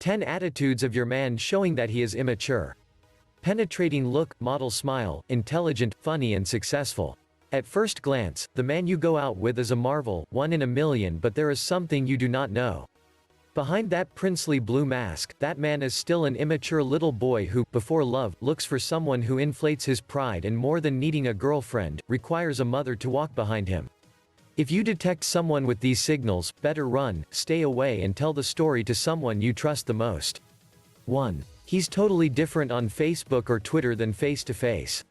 10 attitudes of your man showing that he is immature. Penetrating look, model smile, intelligent, funny and successful. At first glance, the man you go out with is a marvel, one in a million, but there is something you do not know. Behind that princely blue mask, that man is still an immature little boy who, before love, looks for someone who inflates his pride and more than needing a girlfriend, requires a mother to walk behind him. If you detect someone with these signals, better run, stay away and tell the story to someone you trust the most. 1. He's totally different on Facebook or Twitter than face to face.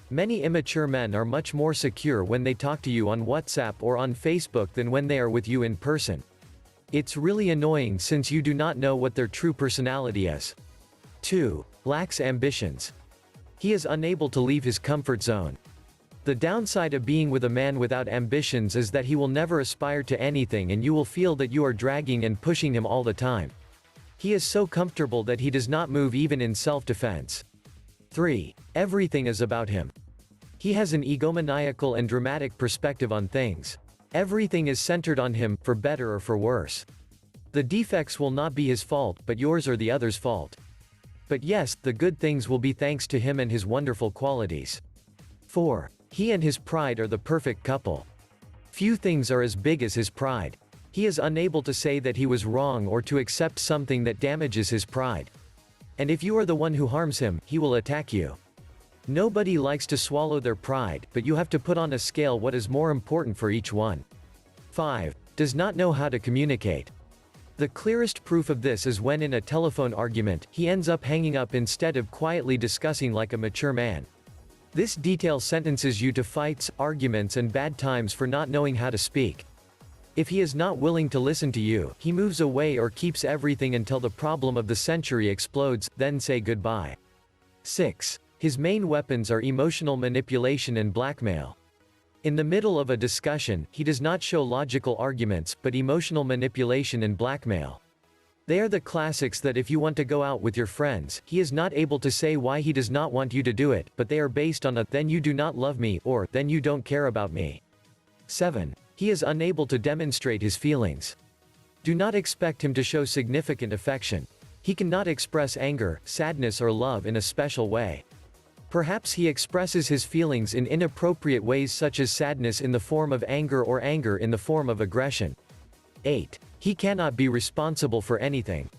Many immature men are much more secure when they talk to you on WhatsApp or on Facebook than when they are with you in person. It's really annoying since you do not know what their true personality is. 2. Lacks ambitions. He is unable to leave his comfort zone. The downside of being with a man without ambitions is that he will never aspire to anything and you will feel that you are dragging and pushing him all the time. He is so comfortable that he does not move even in self-defense. 3. Everything is about him. He has an egomaniacal and dramatic perspective on things. Everything is centered on him, for better or for worse. The defects will not be his fault, but yours or the other's fault. But yes, the good things will be thanks to him and his wonderful qualities. 4. He and his pride are the perfect couple. Few things are as big as his pride. He is unable to say that he was wrong or to accept something that damages his pride. And if you are the one who harms him, he will attack you. Nobody likes to swallow their pride, but you have to put on a scale what is more important for each one. 5. Does not know how to communicate. The clearest proof of this is when in a telephone argument, he ends up hanging up instead of quietly discussing like a mature man. This detail sentences you to fights, arguments and bad times for not knowing how to speak. If he is not willing to listen to you, he moves away or keeps everything until the problem of the century explodes, then say goodbye. 6. His main weapons are emotional manipulation and blackmail. In the middle of a discussion, he does not show logical arguments, but emotional manipulation and blackmail. They are the classics that if you want to go out with your friends, he is not able to say why he does not want you to do it, but they are based on a "then you do not love me" or "then you don't care about me." 7. He is unable to demonstrate his feelings. Do not expect him to show significant affection. He cannot express anger, sadness or love in a special way. Perhaps he expresses his feelings in inappropriate ways such as sadness in the form of anger or anger in the form of aggression. 8. He cannot be responsible for anything.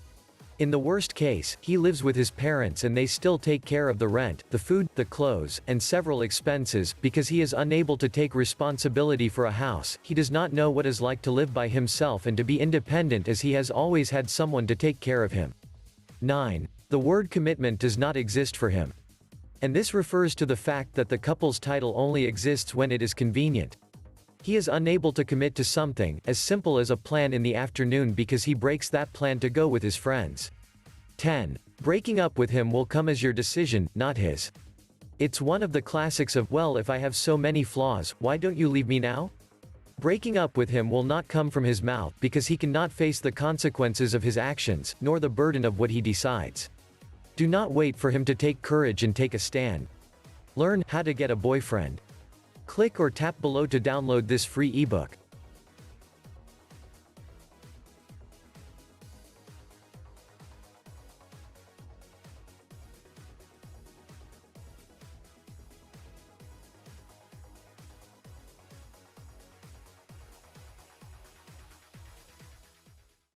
In the worst case, he lives with his parents and they still take care of the rent, the food, the clothes, and several expenses. Because he is unable to take responsibility for a house, he does not know what it is like to live by himself and to be independent as he has always had someone to take care of him. 9. The word commitment does not exist for him. And this refers to the fact that the couple's title only exists when it is convenient. He is unable to commit to something, as simple as a plan in the afternoon because he breaks that plan to go with his friends. 10. Breaking up with him will come as your decision, not his. It's one of the classics of, well, if I have so many flaws, why don't you leave me now? Breaking up with him will not come from his mouth because he cannot face the consequences of his actions, nor the burden of what he decides. Do not wait for him to take courage and take a stand. Learn how to get a boyfriend. Click or tap below to download this free ebook.